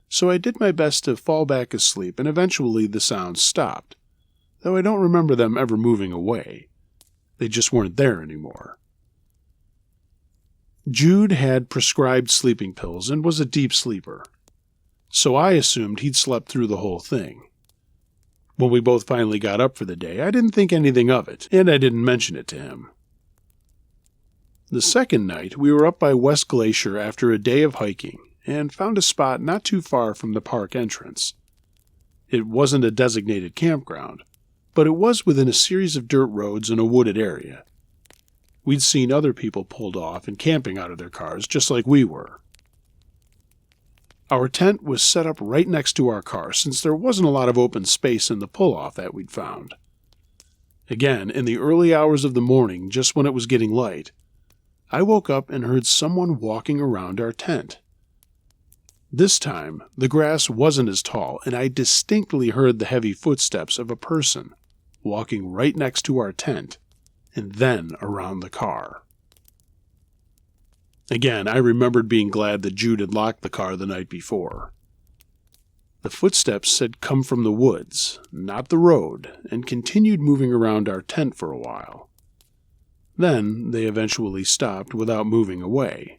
[SPEAKER 1] so I did my best to fall back asleep, and eventually the sounds stopped, though I don't remember them ever moving away. They just weren't there anymore. Jude had prescribed sleeping pills and was a deep sleeper, so I assumed he'd slept through the whole thing. When we both finally got up for the day, I didn't think anything of it, and I didn't mention it to him. The second night, we were up by West Glacier after a day of hiking, and found a spot not too far from the park entrance. It wasn't a designated campground, but it was within a series of dirt roads in a wooded area. We'd seen other people pulled off and camping out of their cars, just like we were. Our tent was set up right next to our car, since there wasn't a lot of open space in the pull-off that we'd found. Again, in the early hours of the morning, just when it was getting light, I woke up and heard someone walking around our tent. This time, the grass wasn't as tall, and I distinctly heard the heavy footsteps of a person walking right next to our tent, and then around the car. Again, I remembered being glad that Jude had locked the car the night before. The footsteps had come from the woods, not the road, and continued moving around our tent for a while. Then they eventually stopped without moving away.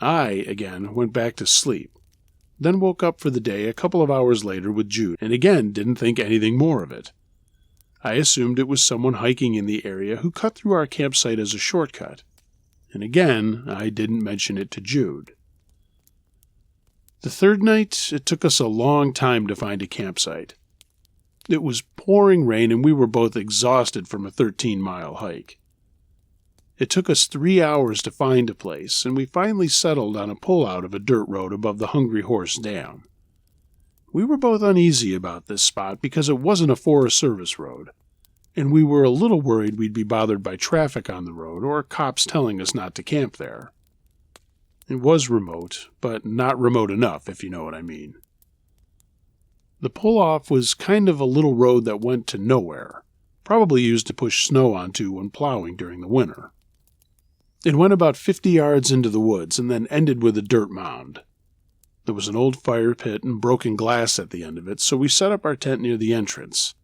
[SPEAKER 1] I, again, went back to sleep, then woke up for the day a couple of hours later with Jude, and again didn't think anything more of it. I assumed it was someone hiking in the area who cut through our campsite as a shortcut, and again I didn't mention it to Jude. The third night, it took us a long time to find a campsite. It was pouring rain, and we were both exhausted from a 13-mile hike. It took us 3 hours to find a place, and we finally settled on a pull-out of a dirt road above the Hungry Horse Dam. We were both uneasy about this spot because it wasn't a Forest Service road, and we were a little worried we'd be bothered by traffic on the road or cops telling us not to camp there. It was remote, but not remote enough, if you know what I mean. The pull-off was kind of a little road that went to nowhere, probably used to push snow onto when plowing during the winter. It went about 50 yards into the woods and then ended with a dirt mound. There was an old fire pit and broken glass at the end of it, so we set up our tent near the entrance.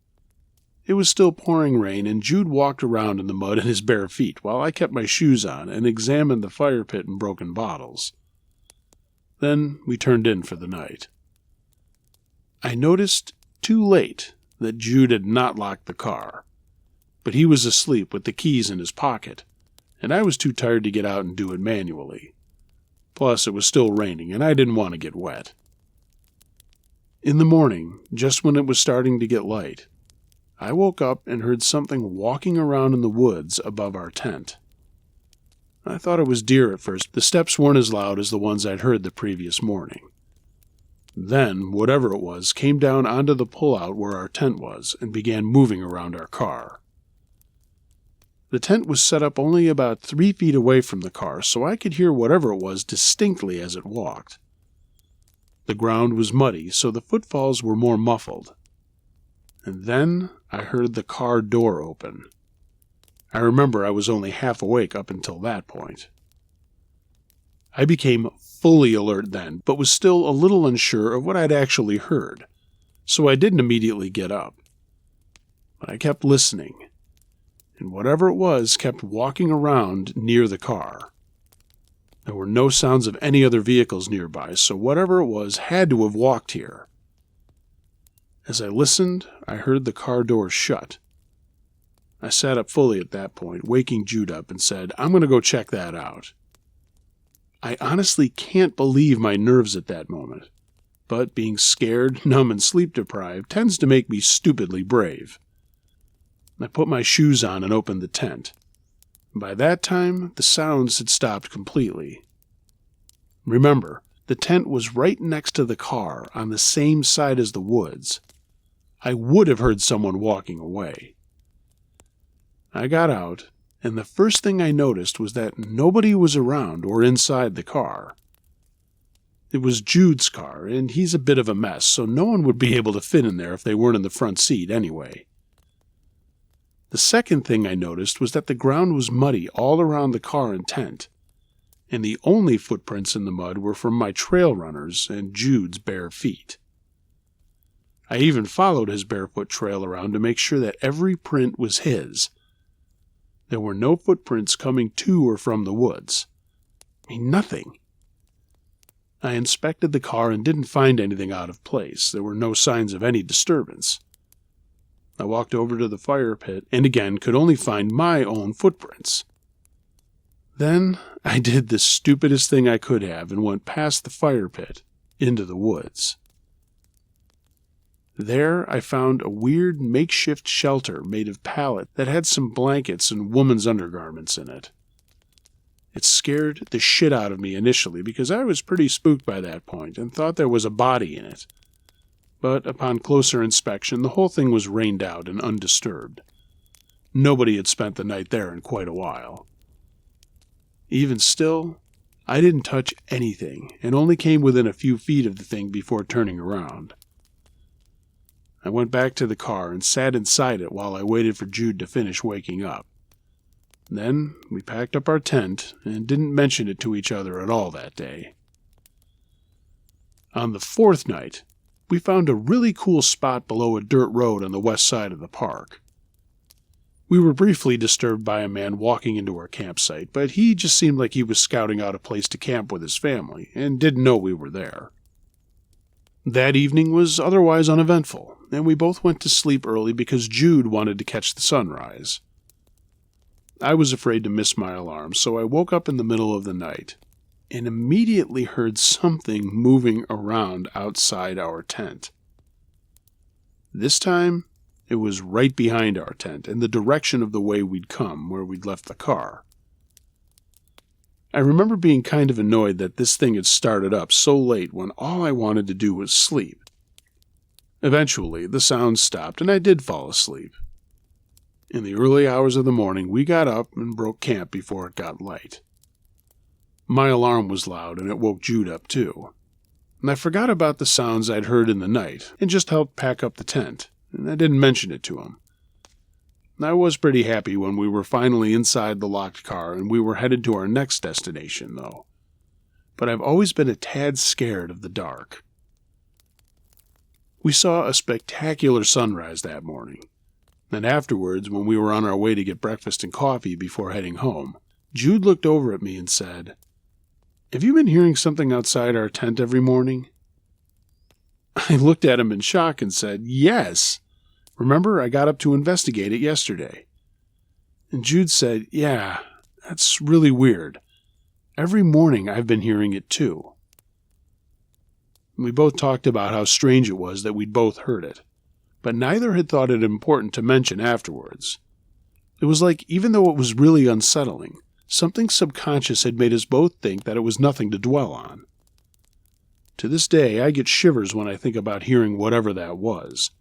[SPEAKER 1] It was still pouring rain, and Jude walked around in the mud in his bare feet while I kept my shoes on and examined the fire pit and broken bottles. Then we turned in for the night. I noticed, too late, that Jude had not locked the car, but he was asleep with the keys in his pocket, and I was too tired to get out and do it manually. Plus, it was still raining, and I didn't want to get wet. In the morning, just when it was starting to get light, I woke up and heard something walking around in the woods above our tent. I thought it was deer at first. The steps weren't as loud as the ones I'd heard the previous morning. Then, whatever it was, came down onto the pull-out where our tent was and began moving around our car. The tent was set up only about 3 feet away from the car, so I could hear whatever it was distinctly as it walked. The ground was muddy, so the footfalls were more muffled. And then I heard the car door open. I remember I was only half awake up until that point. I became fully alert then, but was still a little unsure of what I'd actually heard, so I didn't immediately get up. But I kept listening, and whatever it was kept walking around near the car. There were no sounds of any other vehicles nearby, so whatever it was had to have walked here. As I listened, I heard the car door shut. I sat up fully at that point, waking Jude up, and said, "I'm going to go check that out." I honestly can't believe my nerves at that moment. but being scared, numb, and sleep-deprived tends to make me stupidly brave. I put my shoes on and opened the tent. By that time, the sounds had stopped completely. Remember, the tent was right next to the car on the same side as the woods. I would have heard someone walking away. I got out, and the first thing I noticed was that nobody was around or inside the car. It was Jude's car, and he's a bit of a mess, so no one would be able to fit in there if they weren't in the front seat anyway. The second thing I noticed was that the ground was muddy all around the car and tent, and the only footprints in the mud were from my trail runners and Jude's bare feet. I even followed his barefoot trail around to make sure that every print was his. There were no footprints coming to or from the woods. Nothing. I inspected the car and didn't find anything out of place. There were no signs of any disturbance. I walked over to the fire pit and again could only find my own footprints. Then I did the stupidest thing I could have and went past the fire pit into the woods. There I found a weird makeshift shelter made of pallet that had some blankets and woman's undergarments in it. It scared the shit out of me initially because I was pretty spooked by that point and thought there was a body in it. But upon closer inspection, the whole thing was rained out and undisturbed. Nobody had spent the night there in quite a while. Even still, I didn't touch anything and only came within a few feet of the thing before turning around. I went back to the car and sat inside it while I waited for Jude to finish waking up. Then we packed up our tent and didn't mention it to each other at all that day. On the fourth night, we found a really cool spot below a dirt road on the west side of the park. We were briefly disturbed by a man walking into our campsite, but he just seemed like he was scouting out a place to camp with his family and didn't know we were there. That evening was otherwise uneventful, and we both went to sleep early because Jude wanted to catch the sunrise. I was afraid to miss my alarm, so I woke up in the middle of the night and immediately heard something moving around outside our tent. This time, it was right behind our tent, in the direction of the way we'd come, where we'd left the car. I remember being kind of annoyed that this thing had started up so late when all I wanted to do was sleep. Eventually, the sound stopped and I did fall asleep. In the early hours of the morning, we got up and broke camp before it got light. My alarm was loud and it woke Jude up too. And I forgot about the sounds I'd heard in the night and just helped pack up the tent, and I didn't mention it to him. I was pretty happy when we were finally inside the locked car and we were headed to our next destination, though. But I've always been a tad scared of the dark. We saw a spectacular sunrise that morning, and afterwards, when we were on our way to get breakfast and coffee before heading home, Jude looked over at me and said, "Have you been hearing something outside our tent every morning?" I looked at him in shock and said, "Yes. Remember, I got up to investigate it yesterday." And Jude said, "Yeah, that's really weird. Every morning I've been hearing it too." We both talked about how strange it was that we'd both heard it, but neither had thought it important to mention afterwards. It was like, even though it was really unsettling, something subconscious had made us both think that it was nothing to dwell on. To this day, I get shivers when I think about hearing whatever that was.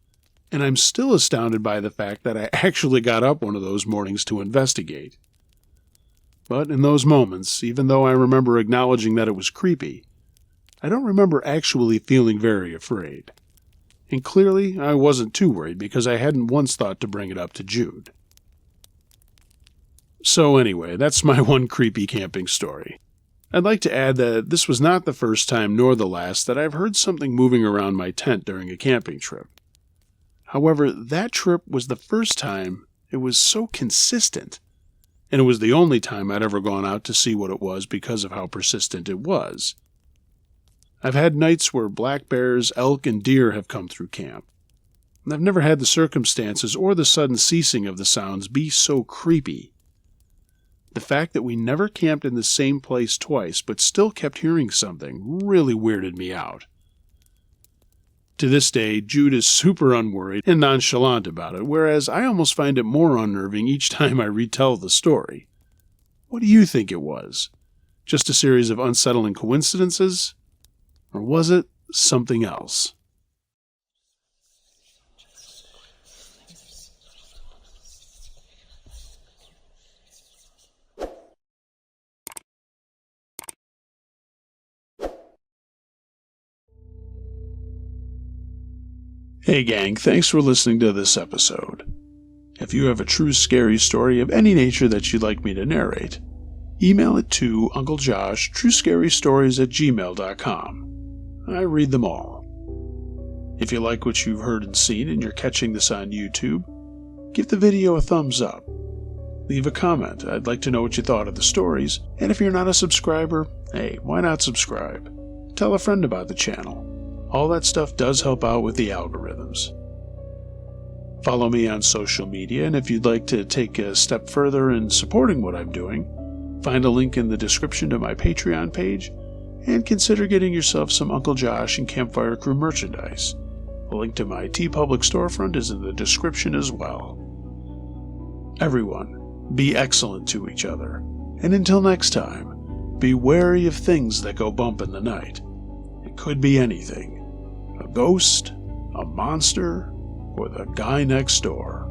[SPEAKER 1] And I'm still astounded by the fact that I actually got up one of those mornings to investigate. But in those moments, even though I remember acknowledging that it was creepy, I don't remember actually feeling very afraid. And clearly, I wasn't too worried because I hadn't once thought to bring it up to Jude. So anyway, that's my one creepy camping story. I'd like to add that this was not the first time nor the last that I've heard something moving around my tent during a camping trip. However, that trip was the first time it was so consistent, and it was the only time I'd ever gone out to see what it was because of how persistent it was. I've had nights where black bears, elk, and deer have come through camp, and I've never had the circumstances or the sudden ceasing of the sounds be so creepy. The fact that we never camped in the same place twice but still kept hearing something really weirded me out. To this day, Jude is super unworried and nonchalant about it, whereas I almost find it more unnerving each time I retell the story. What do you think it was? Just a series of unsettling coincidences? Or was it something else? Hey gang, thanks for listening to this episode. If you have a true scary story of any nature that you'd like me to narrate, email it to unclejosh.truescarystories@gmail.com. I read them all. If you like what you've heard and seen and you're catching this on YouTube, give the video a thumbs up. Leave a comment. I'd like to know what you thought of the stories, and if you're not a subscriber, hey, why not subscribe? Tell a friend about the channel. All that stuff does help out with the algorithms. Follow me on social media, and if you'd like to take a step further in supporting what I'm doing, find a link in the description to my Patreon page, and consider getting yourself some Uncle Josh and Campfire Crew merchandise. A link to my TeePublic storefront is in the description as well. Everyone, be excellent to each other, and until next time, be wary of things that go bump in the night. It could be anything. A ghost, a monster, or the guy next door.